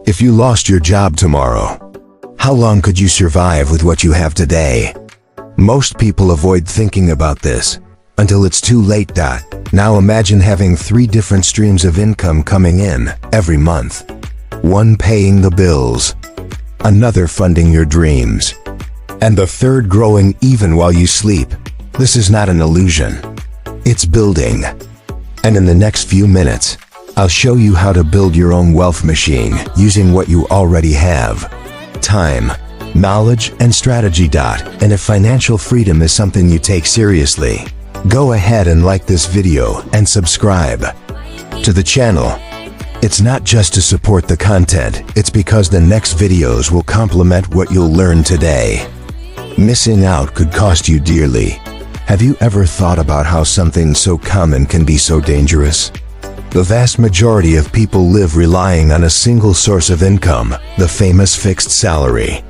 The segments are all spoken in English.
If you lost your job tomorrow, how long could you survive with what you have today? Most people avoid thinking about this until it's too late. Now imagine having 3 different streams of income coming in every month. One paying the bills, another funding your dreams, and the third growing even while you sleep. This is not an illusion. It's building. And in the next few minutes, I'll show you how to build your own wealth machine using what you already have: time, knowledge, and strategy. And if financial freedom is something you take seriously, go ahead and like this video and subscribe to the channel. It's not just to support the content, it's because the next videos will complement what you'll learn today. Missing out could cost you dearly. Have you ever thought about how something so common can be so dangerous? The vast majority of people live relying on a single source of income, the famous fixed salary.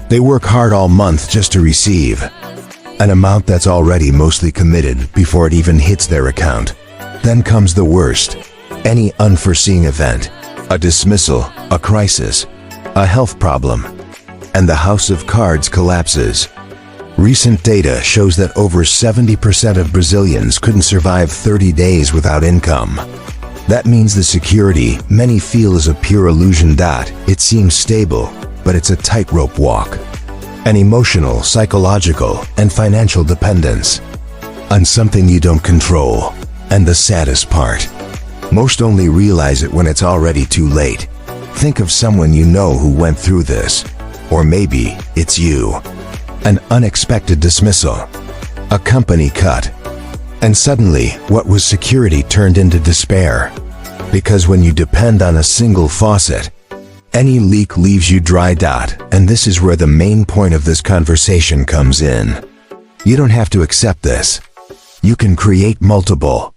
They work hard all month just to receive an amount that's already mostly committed before it even hits their account. Then comes the worst: any unforeseen event, a dismissal, a crisis, a health problem, and the house of cards collapses. Recent data shows that over 70% of Brazilians couldn't survive 30 days without income. That means the security many feel is a pure illusion. It seems stable, but it's a tightrope walk. An emotional, psychological, and financial dependence on something you don't control. And the saddest part, most only realize it when it's already too late. Think of someone you know who went through this. Or maybe it's you. An unexpected dismissal, a company cut, and suddenly what was security turned into despair. Because when you depend on a single faucet, any leak leaves you dry. And this is where the main point of this conversation comes in. You don't have to accept this. You can create multiple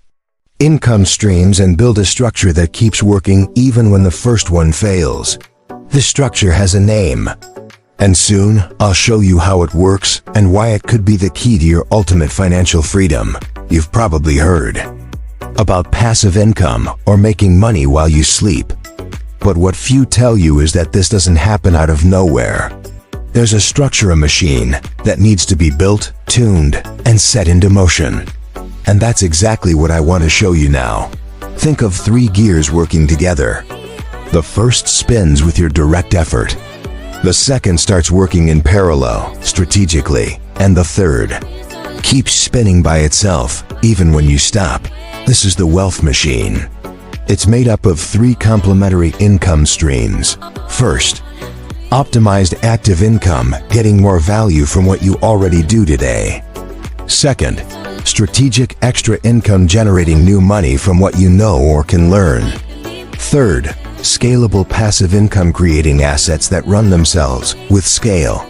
income streams and build a structure that keeps working even when the first one fails. This structure has a name. And soon, I'll show you how it works and why it could be the key to your ultimate financial freedom. You've probably heard about passive income or making money while you sleep. But what few tell you is that this doesn't happen out of nowhere. There's a structure, a machine, that needs to be built, tuned, and set into motion. And that's exactly what I want to show you now. Think of 3 gears working together. The first spins with your direct effort. The second starts working in parallel, strategically, and the third keeps spinning by itself, even when you stop. This is the wealth machine. It's made up of 3 complementary income streams. First, optimized active income, getting more value from what you already do today. Second, strategic extra income, generating new money from what you know or can learn. Third, scalable passive income, creating assets that run themselves with scale.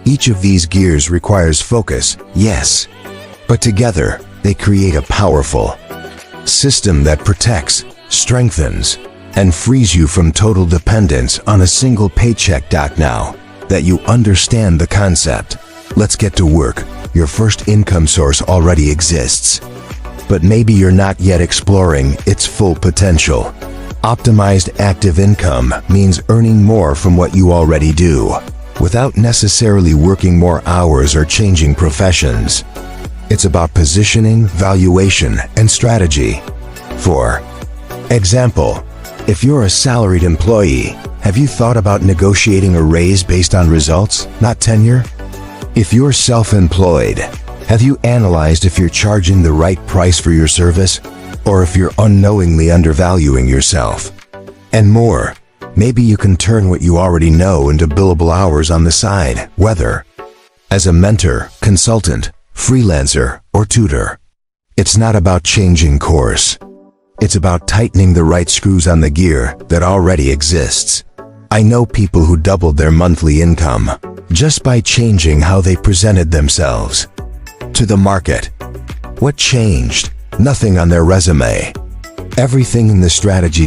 Each of these gears requires focus, yes, but together they create a powerful system that protects, strengthens, and frees you from total dependence on a single paycheck. Now that you understand the concept, let's get to work. Your first income source already exists, but maybe you're not yet exploring its full potential. Optimized active income means earning more from what you already do, without necessarily working more hours or changing professions. It's about positioning, valuation, and strategy. For example, if you're a salaried employee, have you thought about negotiating a raise based on results, not tenure? If you're self-employed, have you analyzed if you're charging the right price for your service, or if you're unknowingly undervaluing yourself? And more. Maybe you can turn what you already know into billable hours on the side, whether as a mentor, consultant, freelancer, or tutor. It's not about changing course. It's about tightening the right screws on the gear that already exists. I know people who doubled their monthly income just by changing how they presented themselves to the market. What changed? Nothing on their resume. Everything in the strategy.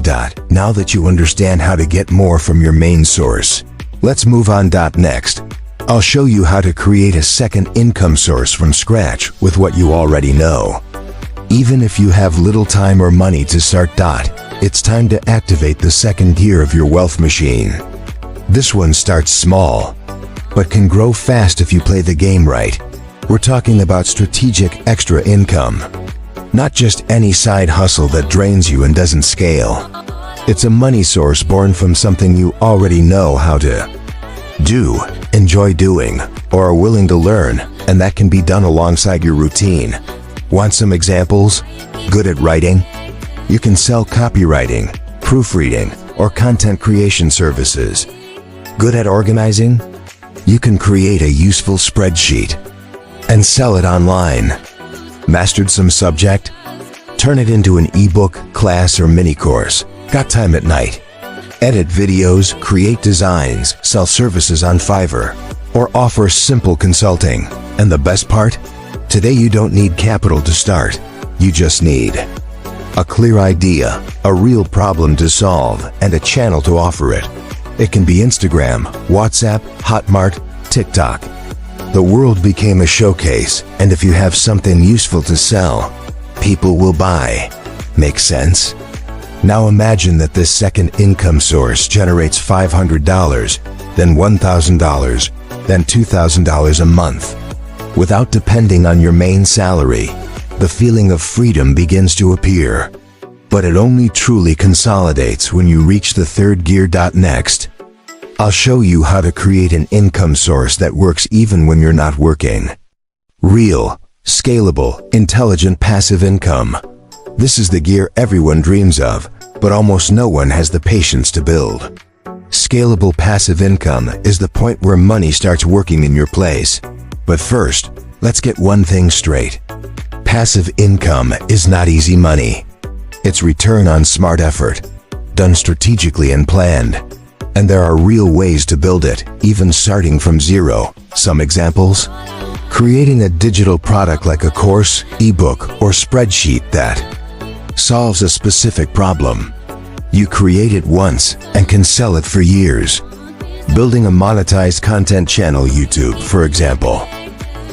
Now that you understand how to get more from your main source, let's move on. Next, I'll show you how to create a second income source from scratch with what you already know. Even if you have little time or money to start. It's time to activate the second gear of your wealth machine. This one starts small, but can grow fast if you play the game right. We're talking about strategic extra income. Not just any side hustle that drains you and doesn't scale. It's a money source born from something you already know how to do, enjoy doing, or are willing to learn, and that can be done alongside your routine. Want some examples? Good at writing? You can sell copywriting, proofreading, or content creation services. Good at organizing? You can create a useful spreadsheet and sell it online. Mastered some subject? Turn it into an ebook, class, or mini course. Got time at night? Edit videos, create designs, sell services on Fiverr, or offer simple consulting. And the best part? Today you don't need capital to start. You just need a clear idea, a real problem to solve, and a channel to offer it. It can be Instagram, WhatsApp, Hotmart, TikTok. The world became a showcase, and if you have something useful to sell, people will buy. Make sense? Now imagine that this second income source generates $500, then $1,000, then $2,000 a month. Without depending on your main salary, the feeling of freedom begins to appear. But it only truly consolidates when you reach the third gear. Next, I'll show you how to create an income source that works even when you're not working. Real, scalable, intelligent passive income. This is the gear everyone dreams of, but almost no one has the patience to build. Scalable passive income is the point where money starts working in your place. But first, let's get one thing straight. Passive income is not easy money. It's return on smart effort, done strategically and planned. And there are real ways to build it, even starting from zero. Some examples? Creating a digital product like a course, ebook, or spreadsheet that solves a specific problem. You create it once and can sell it for years. Building a monetized content channel, YouTube, for example.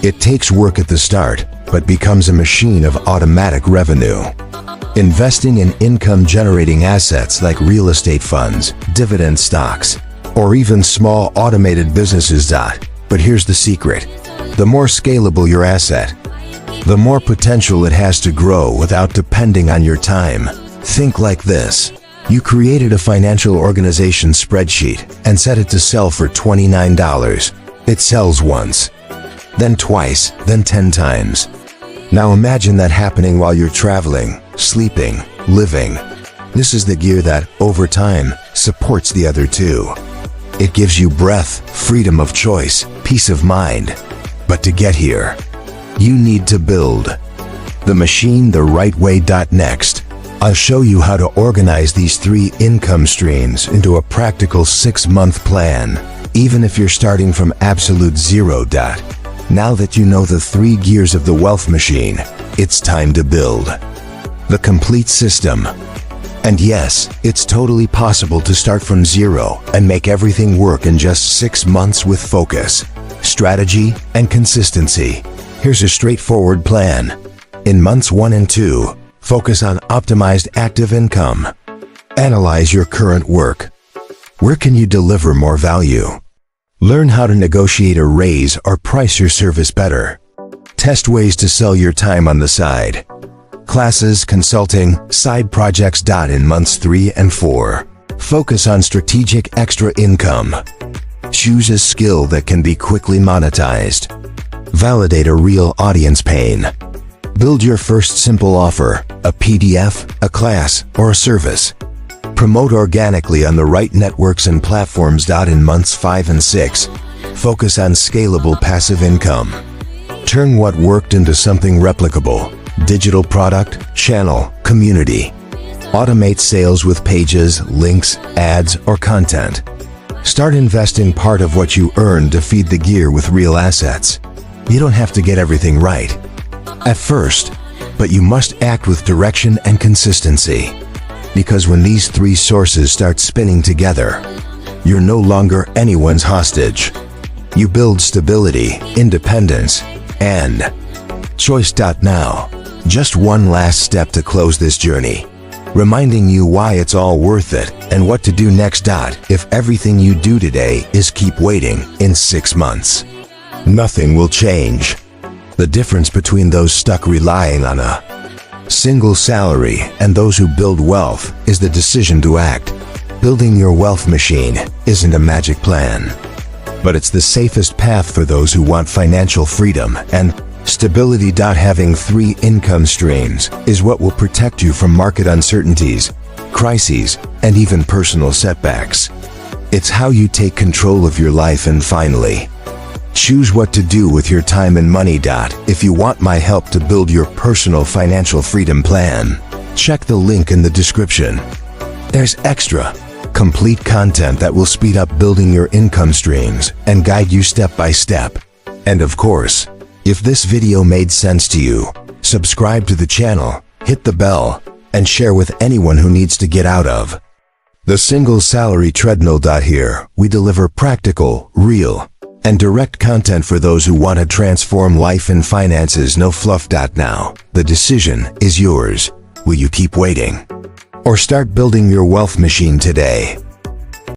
It takes work at the start, but becomes a machine of automatic revenue. Investing in income-generating assets like real estate funds, dividend stocks, or even small automated businesses. But here's the secret. The more scalable your asset, the more potential it has to grow without depending on your time. Think like this. You created a financial organization spreadsheet and set it to sell for $29. It sells once, then twice, then 10 times. Now imagine that happening while you're traveling, sleeping, living. This is the gear that, over time, supports the other two. It gives you breadth, freedom of choice, peace of mind. But to get here, you need to build the machine the right way. Next, I'll show you how to organize these 3 income streams into a practical 6-month plan, even if you're starting from absolute zero. Now that you know the 3 gears of the wealth machine, it's time to build the complete system. And yes, it's totally possible to start from zero and make everything work in just 6 months with focus, strategy, and consistency. Here's a straightforward plan. In months 1 and 2, focus on optimized active income. Analyze your current work. Where can you deliver more value? Learn how to negotiate a raise or price your service better. Test ways to sell your time on the side. Classes, consulting, side projects. In months 3 and 4, focus on strategic extra income. Choose a skill that can be quickly monetized. Validate a real audience pain. Build your first simple offer, a PDF, a class, or a service. Promote organically on the right networks and platforms. In months 5 and 6, focus on scalable passive income. Turn what worked into something replicable. Digital product, channel, community. Automate sales with pages, links, ads, or content. Start investing part of what you earn to feed the gear with real assets. You don't have to get everything right at first, but you must act with direction and consistency. Because when these 3 sources start spinning together, you're no longer anyone's hostage. You build stability, independence, and choice. Now, Just one last step to close this journey, reminding you why it's all worth it and what to do next. If everything you do today is keep waiting, in 6 months, nothing will change. The difference between those stuck relying on a single salary and those who build wealth is the decision to act. Building your wealth machine isn't a magic plan, but it's the safest path for those who want financial freedom and stability. Having 3 income streams is what will protect you from market uncertainties, crises, and even personal setbacks. It's how you take control of your life and finally choose what to do with your time and money. If you want my help to build your personal financial freedom plan, check the link in the description. There's extra, complete content that will speed up building your income streams and guide you step by step. And of course, if this video made sense to you, subscribe to the channel, hit the bell, and share with anyone who needs to get out of the single salary treadmill. Here, we deliver practical, real, and direct content for those who want to transform life and finances. No fluff. Now, the decision is yours. Will you keep waiting or start building your wealth machine today?